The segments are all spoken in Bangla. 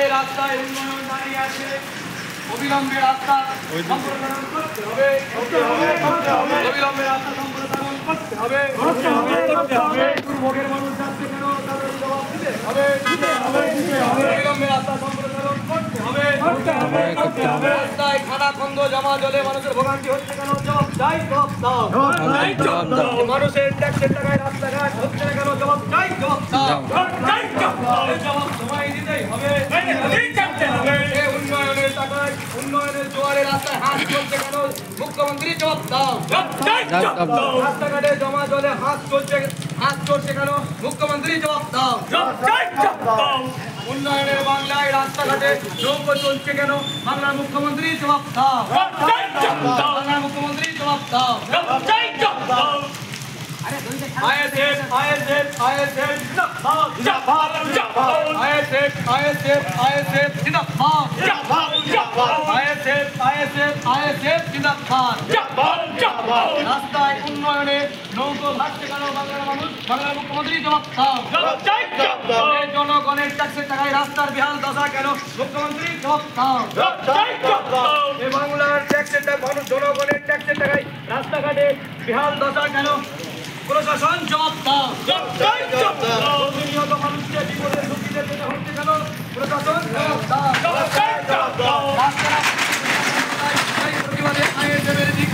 এই রাস্তায় উন্নয়ন দাঁড়িয়ে আছে, অবিলম্বে রাস্তা সম্প্রসারণ করতে হবে, অবিলম্বে রাস্তা সম্প্রসারণ করতে হবে, দুর্ভোগের মানুষ যাচ্ছে কেন তাদের জবাব দিতে হবে, অবিলম্বে রাস্তা সম্প্রসারণ করতে হবে, রাস্তায় খানা খন্দ জমা জলে মানুষের ভোগান্তি হচ্ছে কেন জবাব চাই, জবাব দাও, মানুষের ট্যাক্সের টাকায় রাস্তাঘাট হচ্ছে না কেন জবাব চাই, জবাব দাও, জবাব সময় দিতেই হবে, উন্নয়নের টাকায় উন্নয়নের জোয়ারে রাস্তায় হাত চলছে কেন মুখ্যমন্ত্রী জবাব দাও, রাস্তাঘাটে জমা জলে হাত চলছে কেন মুখ্যমন্ত্রী জবাব দাও, উন্নয়নের বাংলায় রাস্তাঘাটে নৌকো চলছে কেন বাংলার মুখ্যমন্ত্রী জবাব দাও, বাংলার মুখ্যমন্ত্রী জবাব দাও, ISF রাস্তায় উন্নয়নে নৌকো ভাসছে কেন বাংলার মানুষ বাংলার মুখ্যমন্ত্রী জবাব দাও, জনগণের ট্যাক্সের টাকায় রাস্তার বেহাল দশা কেন মুখ্যমন্ত্রী জবাব দাও, বাংলার ট্যাক্সের মানুষ জনগণের ট্যাক্সের টাকায় রাস্তাঘাটে বেহাল দশা কেন প্রশাসন জবাব দাও, প্রতিনিয়ত মানুষকে বিপদের ঝুঁকিতে যেতে হচ্ছে কেন প্রশাসন জবাব দাও, প্রতিবাদে আইএসএফের দিক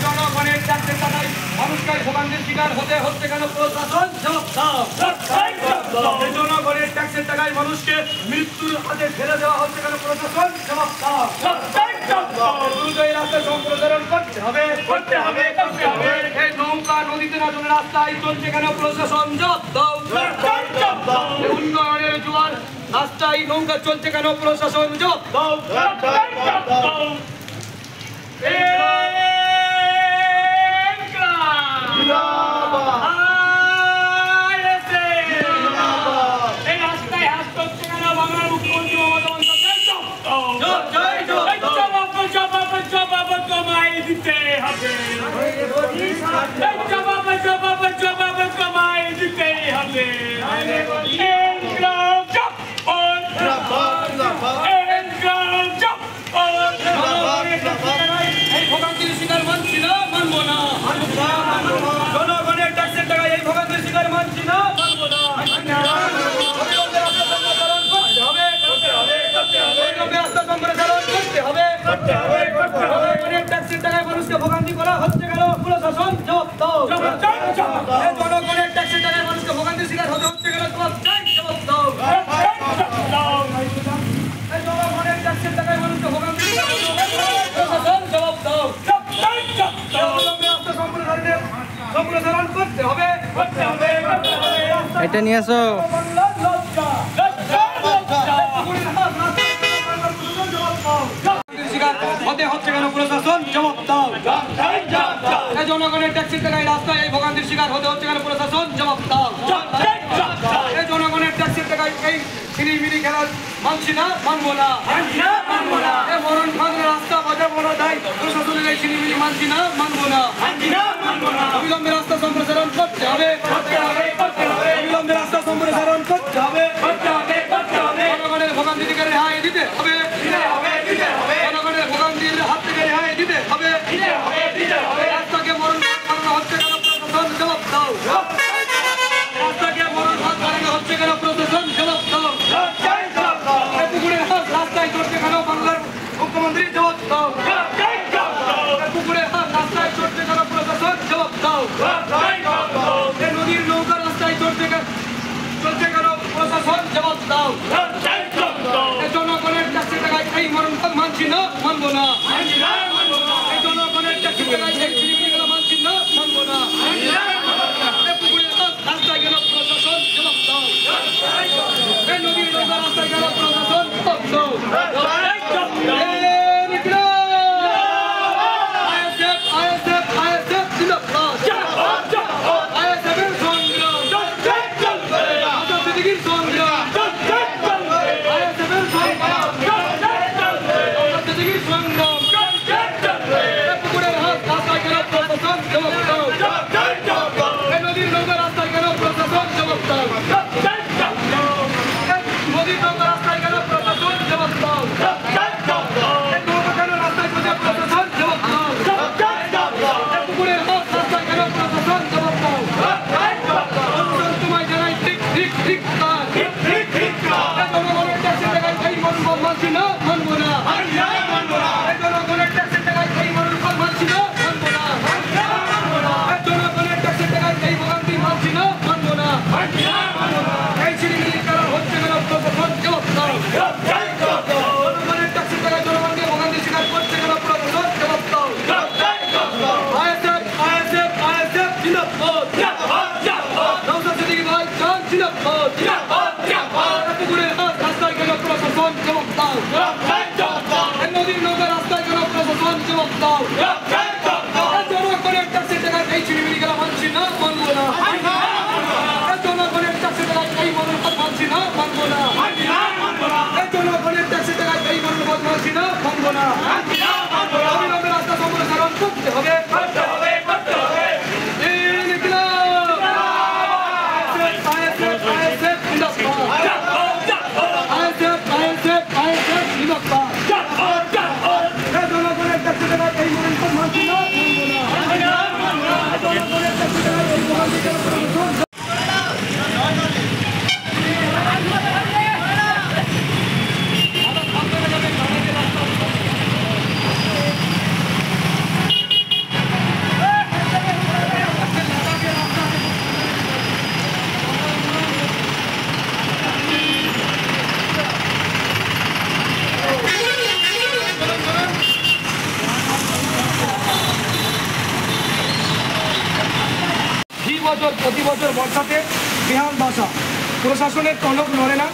জনগণের ট্যাক্সের টাকায় মানুষকে ভোগান্তির শিকার হতে হচ্ছে কেন প্রশাসন জবাব দাও, জনগণের ট্যাক্সের টাকায় মানুষকে মৃত্যুর হাতে ফেলে দেওয়া হচ্ছে কেন প্রশাসন জবাব দাও, দ্রুত এই রাস্তা সম্প্রসারণ করতে হবে, এই নৌকা নদীতে না চলে রাস্তায় চলছে কেন প্রশাসন জবাব দাও, উন্নয়নের জোয়ার রাস্তায় নৌকা চলছে কেন প্রশাসন জবাব দাও, ভোগান্তির শিকার মানছি না, মানবো না, জনগণের ট্যাক্সের টাকায় এই ভোগান্তির শিকার মানছি না, মানবো না, রাস্তা সম্প্রসারণ করতে হবে, জনগণের ট্যাক্সের টাকায় মানুষকে ভোগান্তি করা হচ্ছে কেন প্রশাসন জবাব দাও, জনগণের ট্যাক্সের টাকায় মানুষকে ভোগান্তির শিকার হতে হচ্ছে কেন জবাব দাও, জনগণের ট্যাক্সের টাকায় মানুষকে ভোগান্তির শিকার হতে প্রশাসন জবাব দাও, রাস্তা সম্প্রসারণ করতে হবে, এটা নিয়ে আসো, হতে হচ্ছে কেন প্রশাসন জবাব দাও, জনগণের ট্যাক্সের টাকায় রাস্তায় এই ভোগান্তির শিকার হতে হচ্ছে কেন প্রশাসন জবাব দাও, জনগণের ট্যাক্সের টাকায় এই ছিনিমিনি খেলা মানছি না, মানবো না, মরণ ফাঁদে রাস্তা বাজাবো না, তাই প্রশাসনের এই ছিনিমিনি মানছি না, মানবো না, অবিলম্বে রাস্তা সম্প্রসারণ করতে হবে, অবিলম্বে রাস্তা সম্প্রসারণ করতে হবে, জনগণের ভোগান্তি থেকে রেহাই দিতে হবে, জনগণের ভোগান্তির হাত থেকে রেহাই দিতে হবে, রাস্তাকে মরণ করানো হচ্ছে কেন প্রশাসন জবাব দাও, রাস্তাকে মরণ করানো হচ্ছে কেন প্রশাসন জবাব দাও, পুকুরের হাত রাস্তায় চড়ছে কেন বাংলার মুখ্যমন্ত্রী জবাব দাও, পুকুরের হাত রাস্তায় চড়ছে কেন প্রশাসন জবাব দাও, নদীর নৌকা রাস্তায় চলছে কেন প্রশাসন জবাব জনগণের ট্যাক্সের টাকায় এই মরণ মানছি না, মানবো না। জনগণের ট্যাক্সের টাকায় এই মরণ মানছি না, মানবো না। জনগণের ট্যাক্সের টাকায় এই ভোগান্তি মানছি না, মানবো না। এই ছিনিমিনি কারা হচ্ছে কেন প্রশাসন জবাব দাও। জনগণের ট্যাক্সের টাকায় জনগণকে ভোগান্তি স্বীকার করছে কেন প্রশাসন জবাব দাও। ISF জিন্দাবাদ। নওশাদ সিদ্দিকী ভাই জান জিন্দাবাদ। এতগুড়ের রাস্তায় কেন প্রশাসন জবাব দাও। এই নদীর নৌকা রাস্তায় কেন প্রশাসন জবাব দাও। জনগণের ট্যাক্সের টাকায় এই ছিনিমিনি খেলা মানছি না, মানবো না। জনগণের ট্যাক্সের টাকায় এই মনোভাব মানছি না, মানবো না। জনগণের ট্যাক্সের টাকায় এই মনোভাব মানছি না, মানবো না। অবিলম্বে রাস্তা সম্প্রসারণ করতে হবে। জনগণের ট্যাক্সের টাকায় এই মনোভাব মানছি না, মানবো না। জনগণের ট্যাক্সের টাকায় এই মনোভাব প্রতি বছর বর্ষাতে বেহাল দশা। প্রশাসনের টনক নড়ে না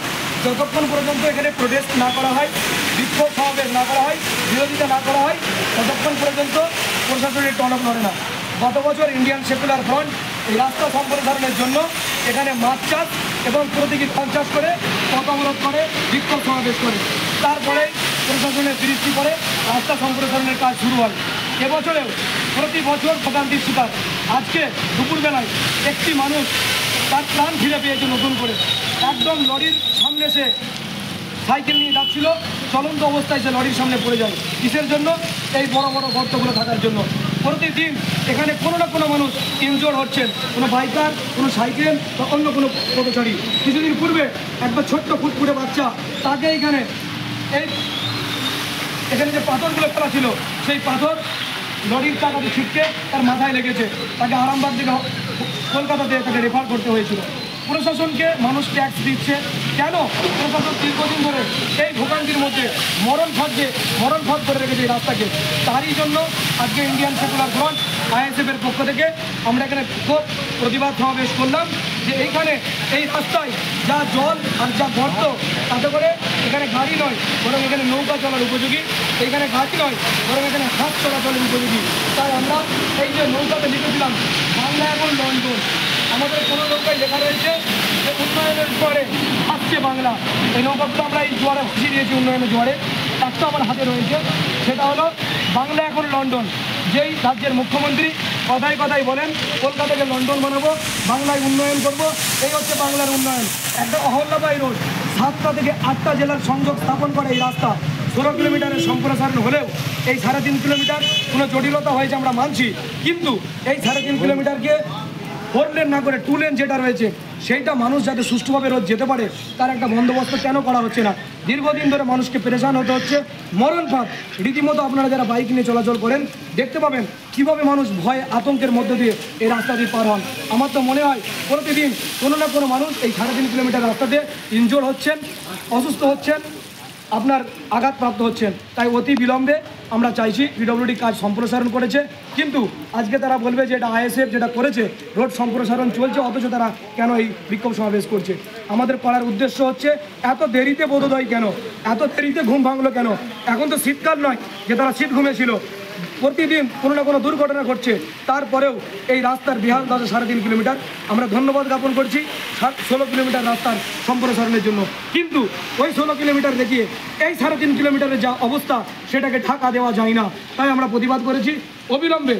যতক্ষণ পর্যন্ত এখানে প্রোটেস্ট না করা হয়, বিক্ষোভ সমাবেশ না করা হয়, বিরোধিতা না করা হয়, ততক্ষণ পর্যন্ত প্রশাসনের টনক নড়ে না। গত বছর ইন্ডিয়ান সেকুলার ফ্রন্ট এই রাস্তা সম্প্রসারণের জন্য এখানে মাছ চাষ এবং প্রতীকী 50 করে পথ অবরোধ করে, বিক্ষোভ সমাবেশ করে। তারপরে প্রশাসনের দৃষ্টি পড়ে রাস্তা সম্প্রসারণের কাজ শুরু হয়। এবছরেও প্রতি বছর ভোগান্তির শিকার। আজকে দুপুরবেলায় একটি মানুষ তার প্রাণ ফিরে পেয়েছে নতুন করে। একদম লরির সামনে সে সাইকেল নিয়ে যাচ্ছিল, চলন্ত অবস্থায় সে লরির সামনে পড়ে যায়। কিসের জন্য? এই বড় বড় গর্তগুলো থাকার জন্য। প্রতিদিন এখানে কোনো না কোনো মানুষ ইনজোর হচ্ছেন, কোনো বাইকার, কোনো সাইকেল বা অন্য কোনো পথচারী। কিছুদিন পূর্বে একবার ছোট্ট ফুটফুটে বাচ্চা, তাকে এখানে যে পাথরগুলো ফেলা ছিল, সেই পাথর লরির চাকাতে ছিটকে তার মাথায় লেগেছে। তাকে আরামবাগ থেকে কলকাতাতে তাকে রেফার করতে হয়েছিল। প্রশাসনকে মানুষ ট্যাক্স দিচ্ছে কেন? প্রশাসন দীর্ঘদিন ধরে এই ভোগান্তির মধ্যে মরণ ফাঁদ করে রেখেছে এই রাস্তাকে। তারই জন্য আজকে ইন্ডিয়ান সেকুলার ফ্রন্ট ISF-এর পক্ষ থেকে আমরা এখানে খুব প্রতিবাদ সমাবেশ করলাম যে এইখানে এই রাস্তায় যা জল আর যা গর্ত, তাতে করে এখানে গাড়ি নয় বরং এখানে নৌকা চলার উপযোগী, এখানে গাড়ি নয় বরং এখানে হাত চলাচলের উপযোগী। তাই আমরা এই যে নৌকাতে লিখেছিলাম বাংলা এখন লন্ডন, আমাদের কোনো নৌকায় লেখা রয়েছে যে উন্নয়নের জোয়ারে আসছে বাংলা। এই নৌকাগুলো আমরা এই জোয়ারে ভাসিয়ে দিয়েছি উন্নয়নের জোয়ারে। একটা আমার হাতে রয়েছে, সেটা হলো বাংলা এখন লন্ডন। যেই রাজ্যের মুখ্যমন্ত্রী কথায় কথায় বলেন কলকাতাকে লন্ডন বানাবো, বাংলায় উন্নয়ন করব, এই হচ্ছে বাংলার উন্নয়ন। একটা অহল্যাবাই রোড 7টা থেকে 8টা জেলার সংযোগ স্থাপন করে এই রাস্তা। 16 কিলোমিটারের সম্প্রসারণ হলেও এই 3.5 কিলোমিটার কোনো জটিলতা হয়েছে আমরা মানছি, কিন্তু এই 3.5 কিলোমিটারকে 4 লেন না করে 2 লেন যেটা রয়েছে সেইটা মানুষ যাতে সুষ্ঠুভাবে রোজ যেতে পারে তার একটা বন্দোবস্ত কেন করা হচ্ছে না? দীর্ঘদিন ধরে মানুষকে পেরেশান হতে হচ্ছে, মরণ ফাঁদ। রীতিমতো আপনারা যারা বাইক নিয়ে চলাচল করেন দেখতে পাবেন কীভাবে মানুষ ভয় আতঙ্কের মধ্য দিয়ে এই রাস্তা দিয়ে পার হন। আমার তো মনে হয় প্রতিদিন কোনো না কোনো মানুষ এই 3.5 কিলোমিটার রাস্তাতে ইনজোর হচ্ছেন, অসুস্থ হচ্ছেন, আপনার আঘাতপ্রাপ্ত হচ্ছেন। তাই অতি বিলম্বে আমরা চাইছি, পিডব্লিউডি কাজ সম্প্রসারণ করেছে, কিন্তু আজকে তারা বলবে যে এটা ISF যেটা করেছে, রোড সম্প্রসারণ চলছে, অথচ তারা কেন এই বিক্ষোভ সমাবেশ করছে? আমাদের করার উদ্দেশ্য হচ্ছে এত দেরিতে বোধোদয় কেন, এত দেরিতে ঘুম ভাঙলো কেন? এখন তো শীতকাল নয় যে তারা শীত ঘুমেছিল। প্রতিদিন কোনো না কোনো দুর্ঘটনা ঘটছে, তারপরেও এই রাস্তার বেহাল দশা 3.5 কিলোমিটার। আমরা ধন্যবাদ জ্ঞাপন করছি 16 কিলোমিটার রাস্তার সম্প্রসারণের জন্য, কিন্তু ওই 16 কিলোমিটার দেখিয়ে এই 3.5 কিলোমিটারের যা অবস্থা সেটাকে ঢাকা দেওয়া যায় না। তাই আমরা প্রতিবাদ করেছি অবিলম্বে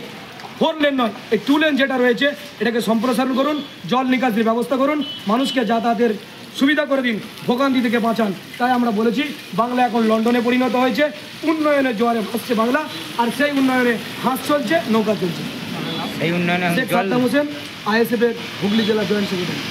4 লেন নয়, এই 2 লেন যেটা রয়েছে এটাকে সম্প্রসারণ করুন, জল নিকাশের ব্যবস্থা করুন, মানুষকে যাতায়াতের সুবিধা করে দিন, ভোগান্তি থেকে বাঁচান। তাই আমরা বলেছি বাংলা এখন লন্ডনে পরিণত হয়েছে, উন্নয়নের জোয়ারে ভাসছে বাংলা, আর সেই উন্নয়নে হাঁস চলছে, নৌকা চলছে। এই উন্নয়নে হোসেন ISF-এর হুগলি জেলা জয়েন্ট সেক্রেটারি।